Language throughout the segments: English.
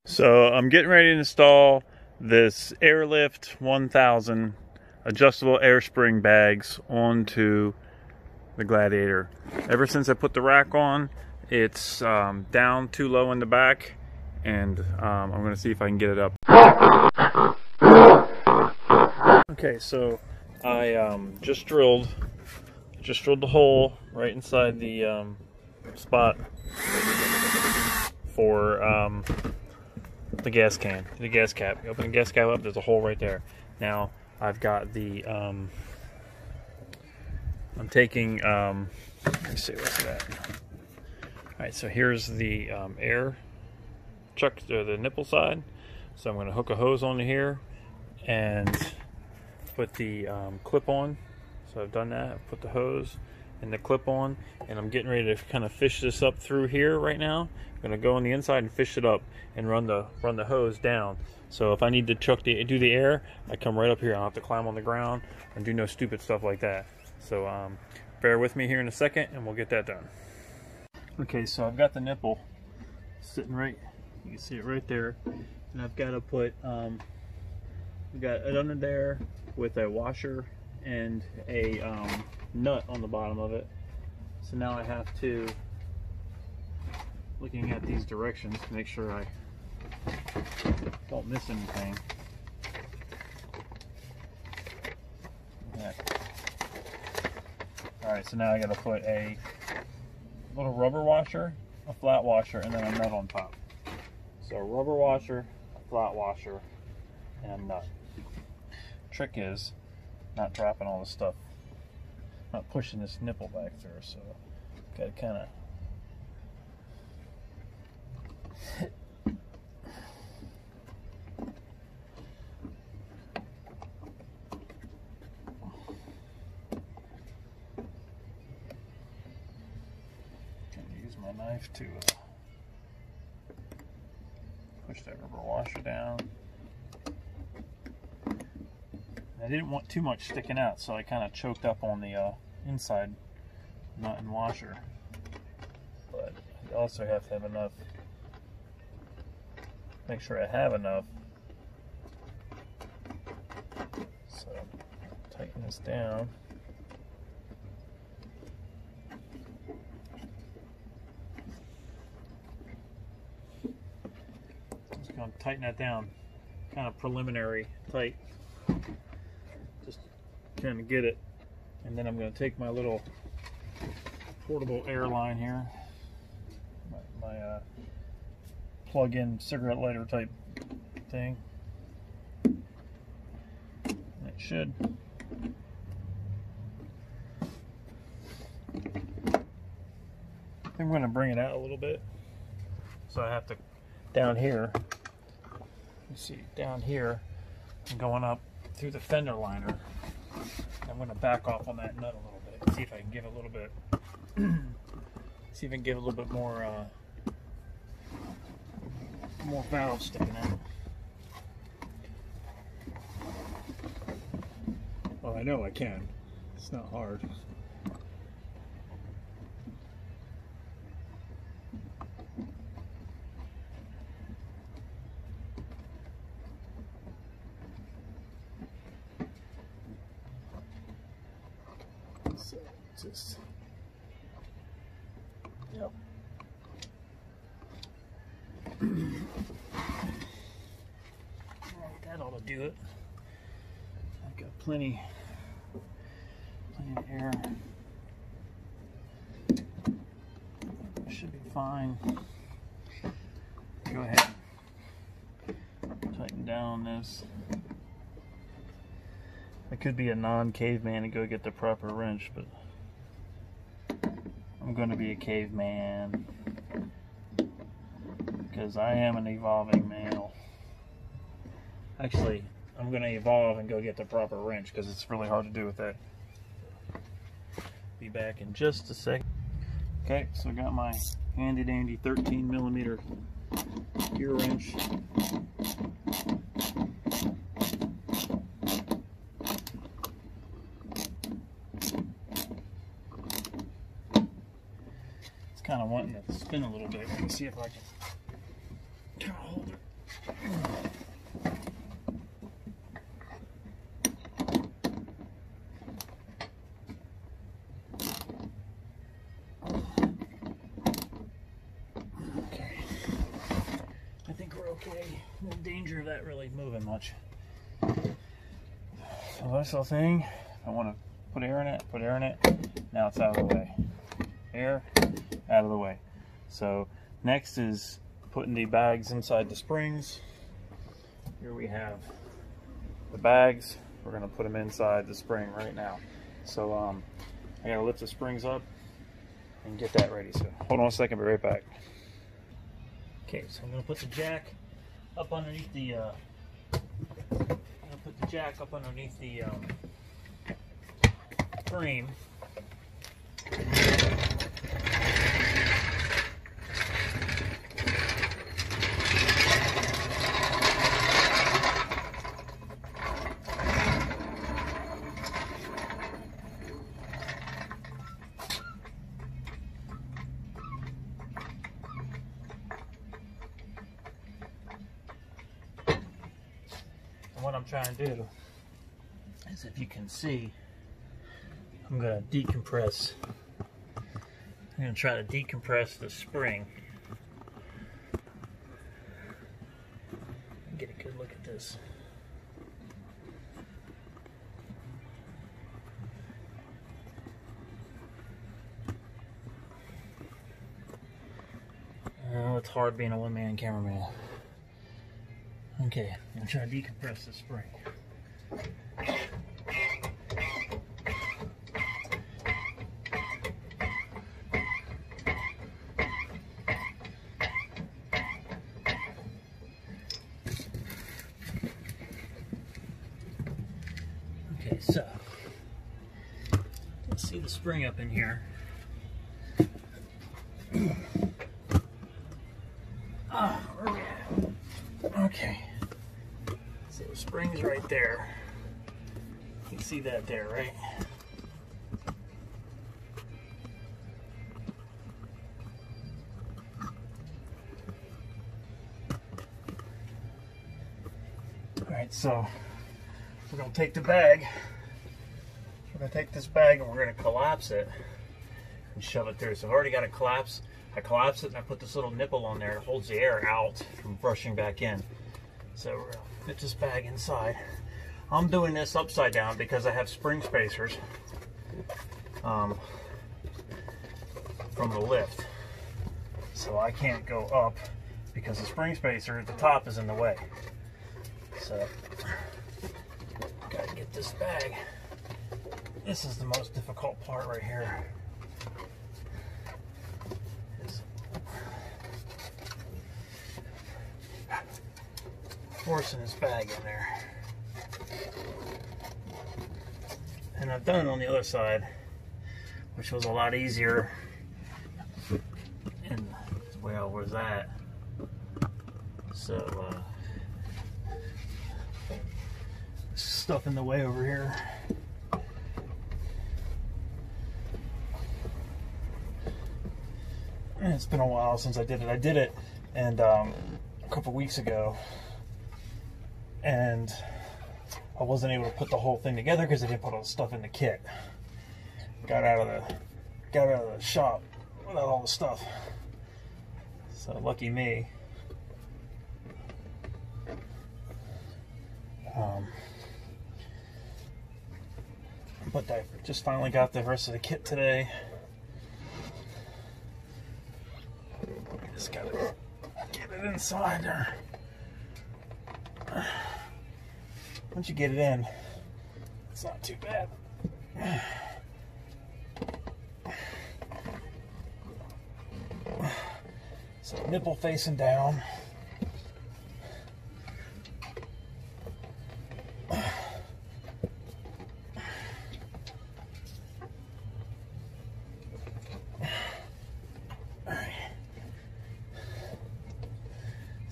So I'm getting ready to install this Airlift 1000 adjustable air spring bags onto the Gladiator. Ever since I put the rack on, it's down too low in the back, and I'm going to see if I can get it up. Okay, so I just drilled the hole right inside the spot for the gas can, the gas cap. You open the gas cap up, there's a hole right there. Now I've got the I'm taking let me see, what's that? Alright, so here's the air chuck, the nipple side. So I'm going to hook a hose onto here and put the clip on. So I've done that. I've put the hose and the clip on, and I'm getting ready to kind of fish this up through here right now. I'm going to go on the inside and fish it up and run the hose down. So if I need to do the air, I come right up here. I don't have to climb on the ground and do no stupid stuff like that. So bear with me here in a second and we'll get that done. Okay, so I've got the nipple sitting right, you can see it right there, and I've got to put I've got it under there with a washer and a nut on the bottom of it. So now I have to, looking at these directions to make sure I don't miss anything. Yeah. Alright, so now I gotta put a little rubber washer, a flat washer, and then a nut on top. So a rubber washer, a flat washer, and a nut. Trick is not dropping all this stuff, not pushing this nipple back through, so gotta kind of use my knife to push that rubber washer down. I didn't want too much sticking out, so I kind of choked up on the inside nut and washer. But I also have to have enough, make sure I have enough. So tighten this down. Just going to tighten that down, kind of preliminary tight. Just kind of get it, and then I'm going to take my little portable air line here, my plug-in cigarette lighter type thing. And it should I think I'm going to bring it out a little bit, so I have to down here. You see down here, I'm going up through the fender liner. I'm going to back off on that nut a little bit, see if I can give a little bit, see if I can give a little bit more valve sticking out. Well, I know I can. It's not hard. So just, yep. That ought to do it. I've got plenty of air. I should be fine. Go ahead and tighten down this. I could be a non-caveman and go get the proper wrench, but I'm going to be a caveman because I am an evolving male. Actually, I'm going to evolve and go get the proper wrench because it's really hard to do with that. Be back in just a second. Okay, so I got my handy dandy 13mm gear wrench. Kind of wanting to spin a little bit. Let me see if I can kind of hold it okay. No danger of that really moving much. So this little thing, I want to put air in it, put air in it. Now it's out of the way. Air, out of the way. So next is putting the bags inside the springs. Here we have the bags. We're going to put them inside the spring right now. So I got to lift the springs up and get that ready. So hold on a second, be right back. Okay, so I'm going to put the jack up underneath the frame. And what I'm trying to do is, if you can see, I'm going to decompress. I'm going to try to decompress the spring. Get a good look at this. Oh, it's hard being a one-man cameraman. Okay, I'm going to try to decompress the spring. Okay, so let's see the spring up in here. Ah, where are we at? Okay. So the spring's right there. You can see that there, right? Alright, so we're going to take the bag. We're going to take this bag and we're going to collapse it and shove it through. So I've already got it collapsed. I collapse it and I put this little nipple on there that holds the air out from rushing back in. So we're going to fit this bag inside. I'm doing this upside down because I have spring spacers from the lift. So I can't go up because the spring spacer at the top is in the way. So gotta get this bag. This is the most difficult part right here. Forcing this bag in there. And I've done it on the other side, which was a lot easier. And well, where's that? So stuff in the way over here. And it's been a while since I did it. I did it and a couple weeks ago, and I wasn't able to put the whole thing together because I didn't put all the stuff in the kit. Got out of the shop without all the stuff. So lucky me. But I just finally got the rest of the kit today. Just gotta get it inside there. Once you get it in, it's not too bad. So nipple facing down.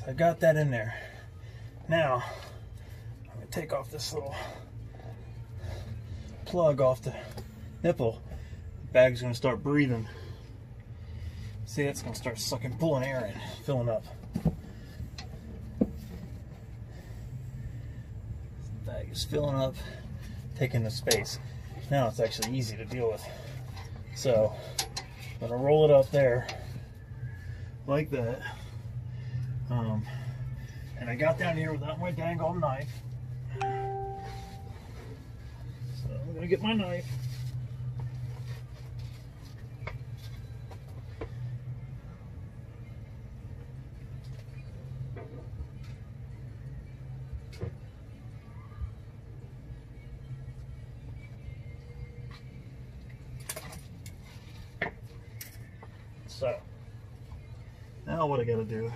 I got that in there. Now, I'm going to take off this little plug off the nipple. The bag's going to start breathing. See, it's going to start sucking, pulling air in, filling up. The bag is filling up, taking the space. Now it's actually easy to deal with. So, I'm going to roll it up there, like that. And I got down here without my dang old knife. So I'm gonna get my knife. So now what I gotta do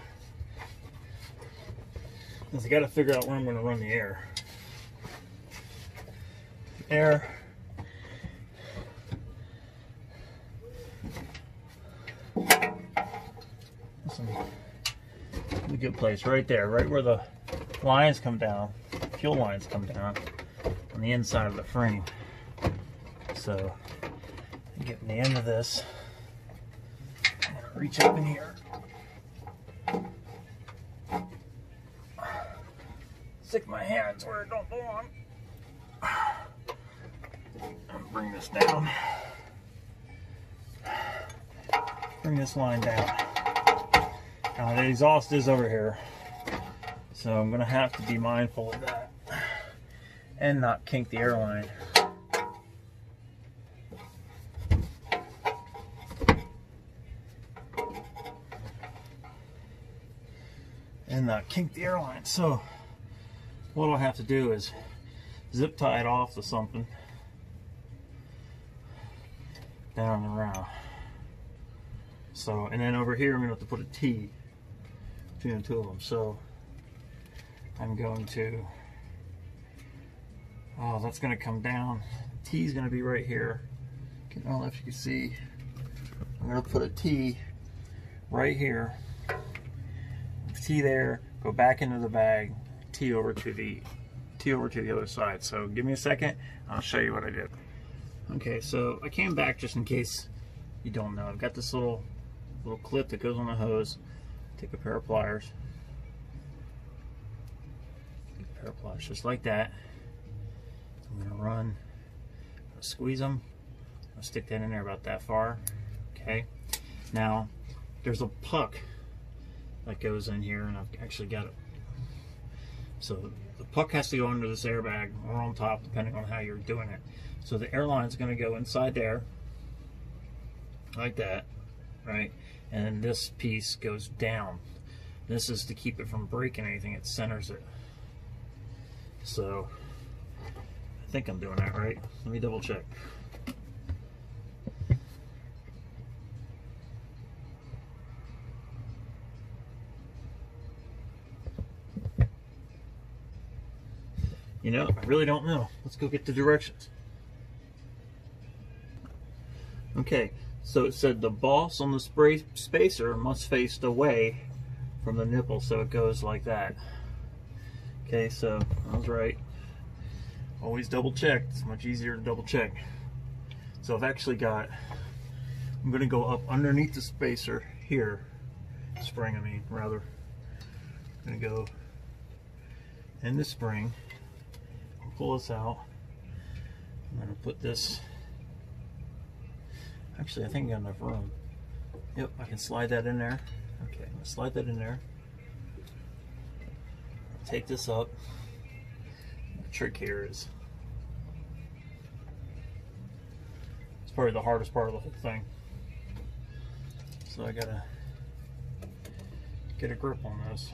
is I gotta figure out where I'm gonna run the air. This is a good place right there, right where the lines come down, fuel lines come down on the inside of the frame. So I'm getting the end of this. Reach up in here, stick my hands where it don't belong, and bring this down, bring this line down. Now the exhaust is over here, so I'm going to have to be mindful of that and not kink the airline. And kink the airline. So what I'll have to do is zip tie it off to something down and around. So, and then over here I'm going to have to put a T between the two of them. So I'm going to, oh, that's going to come down. T is going to be right here. I don't know if you can see. I'm going to put a T right here. T there, go back into the bag, T over to the other side. So give me a second, I'll show you what I did. Okay, so I came back just in case you don't know. I've got this little clip that goes on the hose. Take a pair of pliers. Just like that. I'm gonna run, squeeze them. I'll stick that in there about that far. Okay. Now there's a puck that goes in here, and I've actually got it. So the puck has to go under this airbag or on top, depending on how you're doing it. So the airline is going to go inside there, like that, right? And then this piece goes down. This is to keep it from breaking anything. It centers it. So I think I'm doing that right. Let me double check. You know, I really don't know. Let's go get the directions. Okay, so it said the boss on the spray spacer must face away from the nipple, so it goes like that. Okay, so I was right. Always double check. It's much easier to double check. So I've actually got, I'm going to go up underneath the spacer here. Spring, I mean, rather. I'm going to go in the spring. Pull this out. I'm going to put this, actually I think I got enough room. Yep, I can slide that in there. Okay, I'm going to slide that in there. Take this up. The trick here is, it's probably the hardest part of the whole thing. So I got to get a grip on this.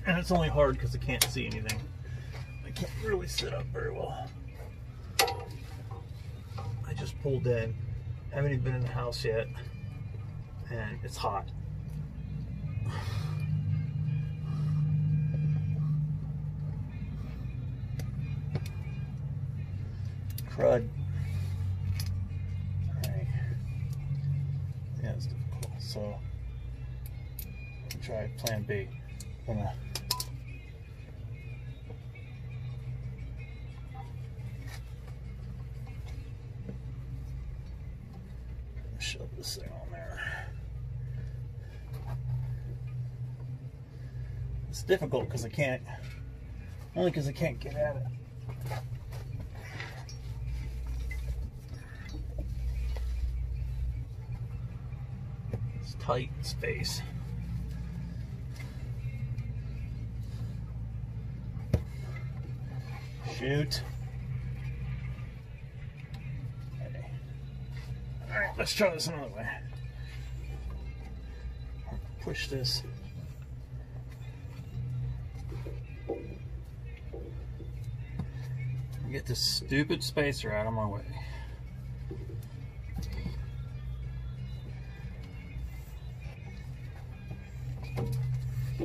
And it's only hard because I can't see anything. I can't really sit up very well. I just pulled in. Haven't even been in the house yet. And it's hot. Crud. Alright. Yeah, it's difficult. So, I'll try plan B. I'm gonna shove this thing on there. It's difficult because I can't, only because I can't get at it. tight space. Shoot. Okay. All right, let's try this another way. Push this. Get this stupid spacer out of my way.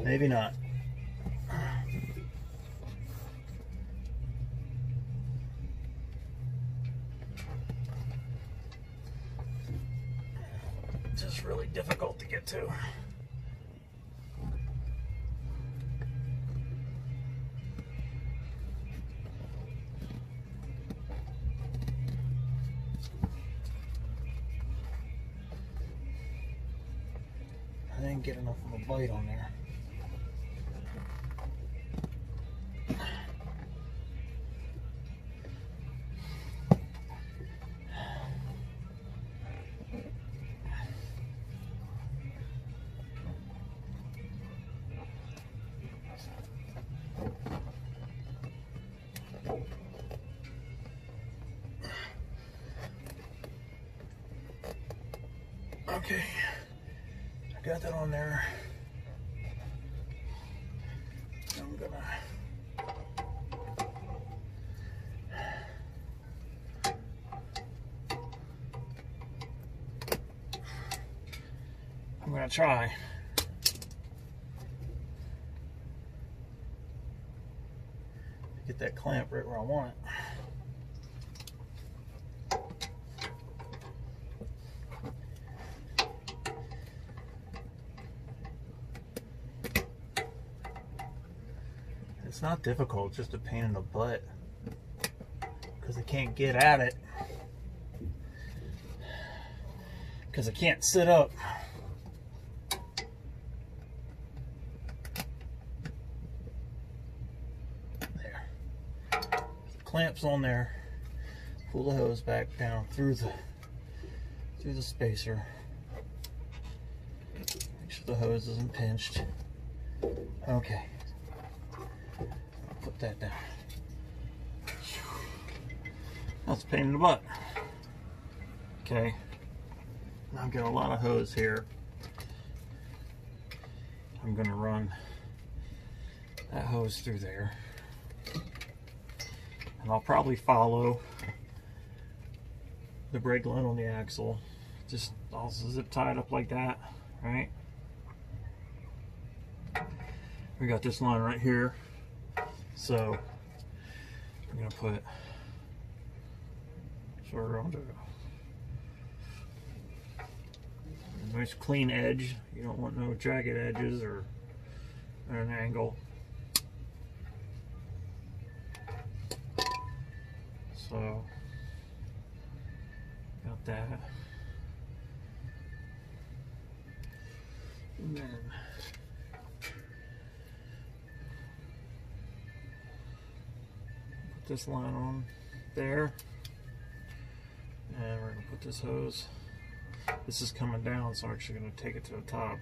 Maybe not. It's just really difficult to get to. I didn't get enough of a bite on there. Okay, I got that on there. I'm gonna try. Get that clamp right where I want it. It's not difficult, just a pain in the butt because I can't get at it because I can't sit up. There. The clamp's on there. Pull the hose back down through the spacer. Make sure the hose isn't pinched. Okay. Put that down. That's a pain in the butt. Okay. Now I've got a lot of hose here. I'm going to run that hose through there. And I'll probably follow the brake line on the axle. Just I'll zip tie it up like that, right? We got this line right here. So I'm going to put sort of onto a nice clean edge. You don't want no jagged edges or at an angle. So got that. And then this line on there, and we're going to put this hose. This is coming down, so I'm actually going to take it to the top.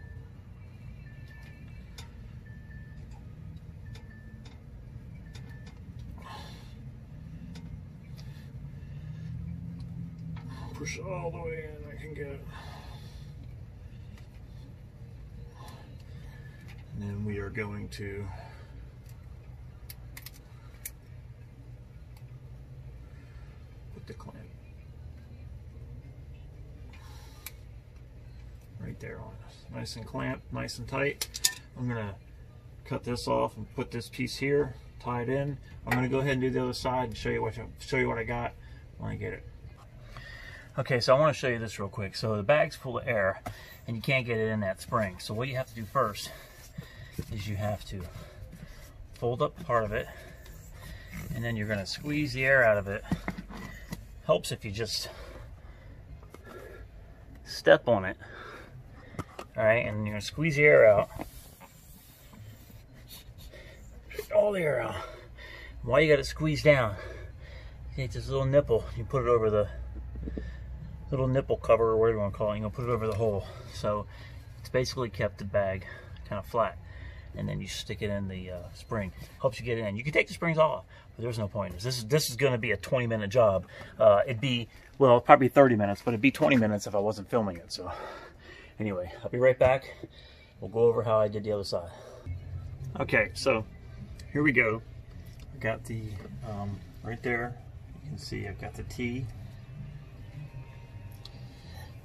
Push it all the way in, I can get it. And then we are going to the clamp right there on us. Nice and clamped, nice and tight. I'm gonna cut this off and put this piece here, tie it in. I'm gonna go ahead and do the other side and show you what I got when I get it. Okay, so I want to show you this real quick. So the bag's full of air and you can't get it in that spring. So what you have to do first is you have to fold up part of it, and then you're gonna squeeze the air out of it. Helps if you just step on it. Alright, and you're going to squeeze the air out. All the air out. Why you got it squeezed down? You take this little nipple, you put it over the little nipple cover, or whatever you want to call it, you're going to put it over the hole. So It's basically kept the bag kind of flat. And then you stick it in the spring. Helps you get it in. You can take the springs off, but there's no point. This is going to be a 20-minute job. It'd be, well, probably 30 minutes, but it'd be 20 minutes if I wasn't filming it. So anyway, I'll be right back. We'll go over how I did the other side. Okay, so here we go. I got the, right there, you can see I've got the T.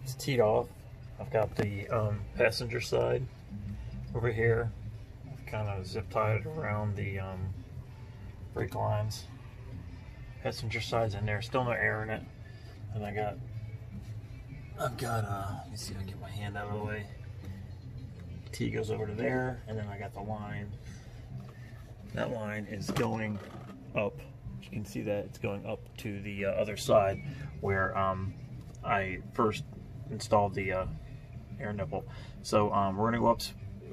It's teed off. I've got the passenger side over here. I've kind of zip tied it around the brake lines. Passenger side's in there, still no air in it. And I've got, let me see if I can get my hand out of the way. T goes over to there, and then I got the line. That line is going up. You can see that it's going up to the other side where I first installed the air nipple. So we're gonna go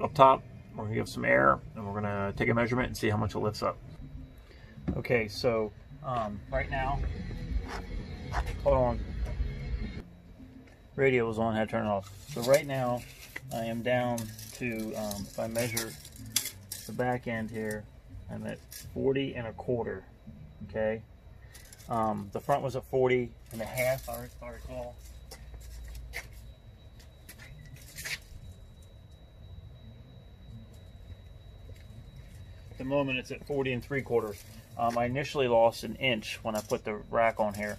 up top, we're gonna give some air, and we're gonna take a measurement and see how much it lifts up. Okay, so right now, hold on, radio was on, had to turn it off. So right now I am down to, if I measure the back end here, I'm at 40 1/4, okay? The front was at 40 1/2, I recall. At the moment it's at 40 3/4. I initially lost an inch when I put the rack on here.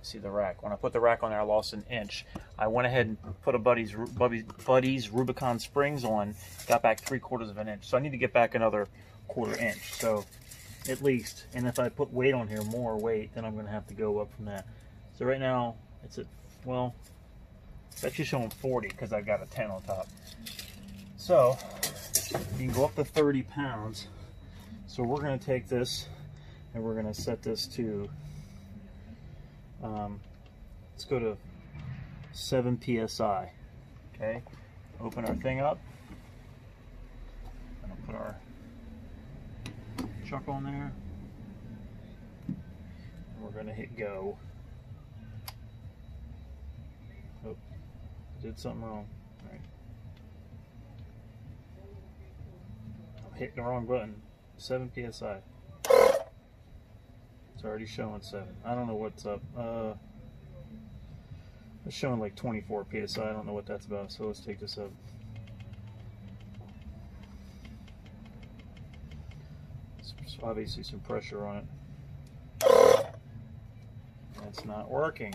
See the rack. When I put the rack on there, I lost an inch. I went ahead and put a Buddy's Rubicon springs on, got back 3/4 of an inch. So I need to get back another 1/4 inch. So at least, and if I put weight on here, more weight, then I'm going to have to go up from that. So right now it's at, well, it's actually showing 40 because I got a 10 on top. So you can go up to 30 pounds. So we're going to take this and we're going to set this to, let's go to 7 psi. Okay, open our thing up. I'll put our chuck on there. And we're going to hit go. Oh, did something wrong. All right. I'm hitting the wrong button. 7 psi. It's already showing 7. I don't know what's up. It's showing like 24 psi. I don't know what that's about. So let's take this up. There's obviously some pressure on it. That's not working.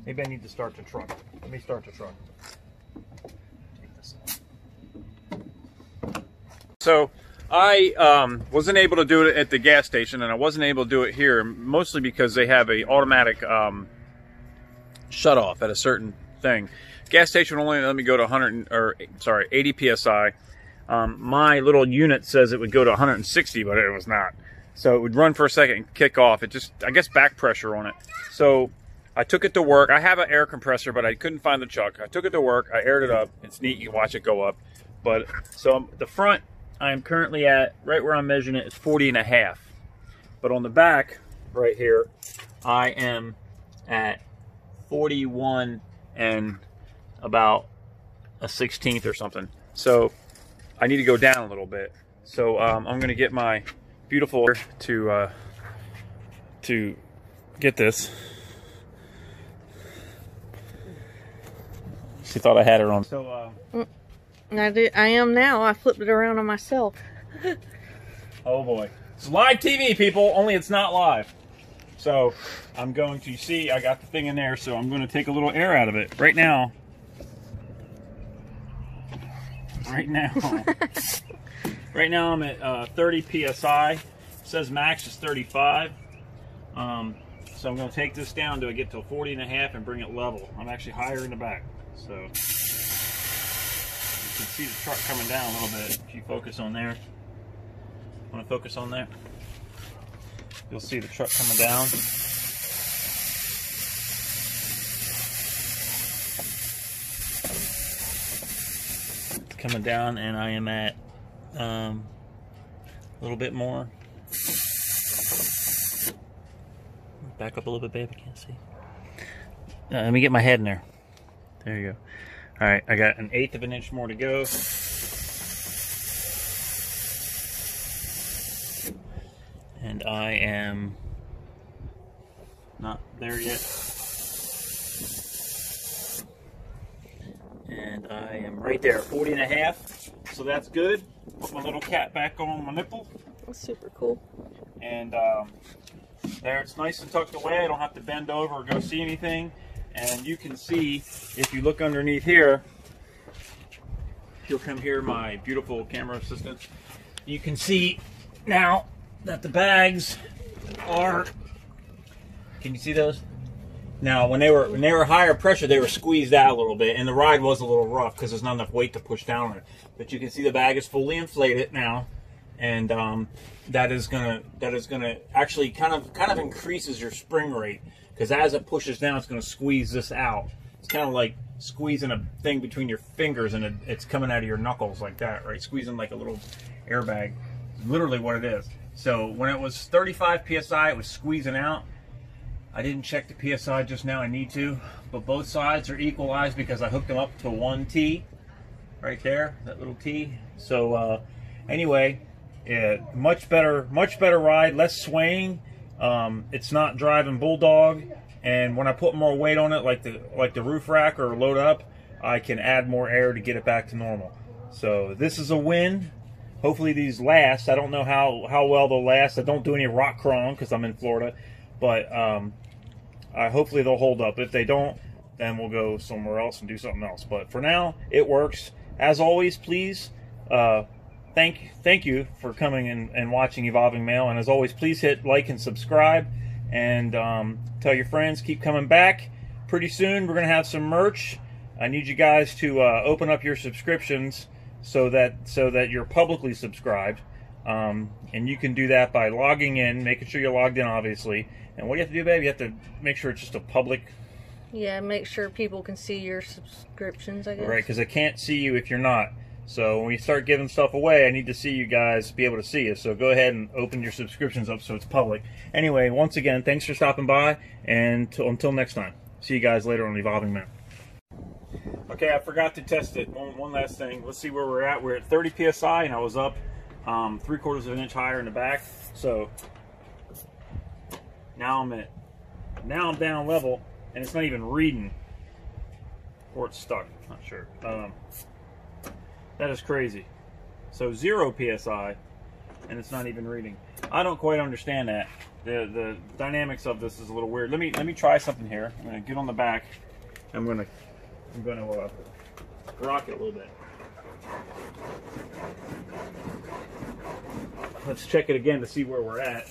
Maybe I need to start the truck. Let me start the truck. Take this out. So I wasn't able to do it at the gas station, and I wasn't able to do it here, mostly because they have a automatic shut off at a certain thing. Gas station only let me go to 80 psi. My little unit says it would go to 160, but it was not. So it would run for a second and kick off. It just, I guess, back pressure on it. So I took it to work. I have an air compressor, but I couldn't find the chuck. I took it to work. I aired it up. It's neat. You can watch it go up. But so the front, I am currently at, right where I'm measuring it, is 40 1/2. But on the back, right here, I am at 41 and about a 1/16 or something. So I need to go down a little bit. So I'm going to get my beautiful to get this. She thought I had her on. So I am now. I flipped it around on myself. Oh boy. It's live TV, people, only it's not live. So I'm going to see, I got the thing in there, so I'm going to take a little air out of it. Right now, I'm at 30 psi. It says max is 35. So I'm going to take this down till I get to 40 1/2 and bring it level. I'm actually higher in the back. So you can see the truck coming down a little bit. If you focus on there, want to focus on there, you'll see the truck coming down. It's coming down, and I am at a little bit more. Back up a little bit, babe. I can't see. Let me get my head in there. There you go. All right, I got 1/8 of an inch more to go. And I am not there yet. And I am right there, 40.5. So that's good. Put my little cat back on my nipple. That's super cool. And there, it's nice and tucked away. I don't have to bend over or go see anything. And you can see, if you look underneath here, you'll come here, my beautiful camera assistant. You can see now that the bags are, can you see those? Now, when they were higher pressure, they were squeezed out a little bit, and the ride was a little rough because there's not enough weight to push down on it. But you can see the bag is fully inflated now, and that is gonna actually kind of increases your spring rate, because as it pushes down, it's gonna squeeze this out. It's kind of like squeezing a thing between your fingers, and it's coming out of your knuckles like that, right? Squeezing like a little airbag. Literally what it is. So when it was 35 psi, it was squeezing out. I didn't check the PSI just now, I need to, but both sides are equalized because I hooked them up to one T, right there, that little T. So anyway, yeah, much better ride, less swaying. It's not driving bulldog, and when I put more weight on it, like the roof rack or load up, I can add more air to get it back to normal. So this is a win. Hopefully these last. I don't know how well they'll last. I don't do any rock crawling because I'm in Florida, but hopefully they'll hold up. If they don't, then we'll go somewhere else and do something else. But for now, it works. As always, please thank you for coming and watching Evolving Male. And as always, please hit like and subscribe, and tell your friends. Keep coming back. Pretty soon we're gonna have some merch. I need you guys to open up your subscriptions so that you're publicly subscribed. And you can do that by logging in, making sure you're logged in, obviously. And what do you have to do, babe? You have to make sure it's just a public. Yeah, make sure people can see your subscriptions, I guess. Right, because I can't see you if you're not. So when we start giving stuff away, I need to see you guys, be able to see us. So go ahead and open your subscriptions up so it's public. Anyway, once again, thanks for stopping by, and until next time. See you guys later on Evolving Man. Okay, I forgot to test it. One last thing. Let's see where we're at. We're at 30 psi, and I was up 3/4 of an inch higher in the back. So now I'm down level, and it's not even reading, or it's stuck. Not sure. That is crazy. So 0 psi, and it's not even reading. I don't quite understand that. The dynamics of this is a little weird. Let me try something here. I'm gonna get on the back. I'm gonna rock it a little bit. Let's check it again to see where we're at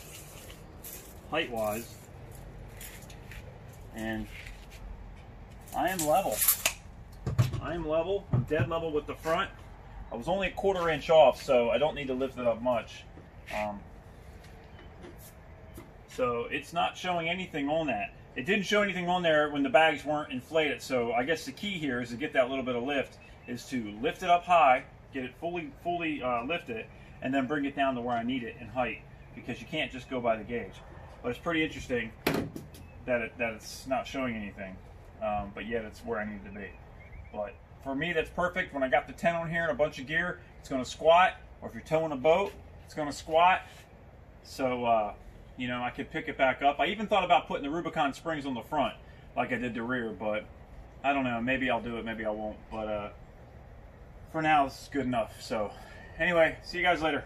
height wise, and I am level. I'm dead level with the front. I was only 1/4 inch off, so I don't need to lift it up much. So it's not showing anything on that. It didn't show anything on there when the bags weren't inflated. So I guess the key here is to get that little bit of lift, is to lift it up high, get it fully lifted, and then bring it down to where I need it in height, because you can't just go by the gauge. But it's pretty interesting that it's not showing anything, but yet it's where I need to be. But for me, that's perfect. When I got the 10 on here and a bunch of gear, it's going to squat, or if you're towing a boat, it's going to squat. So you know, I could pick it back up. I even thought about putting the Rubicon springs on the front like I did the rear, but I don't know. Maybe I'll do it, maybe I won't. But for now, this is good enough. So anyway, see you guys later.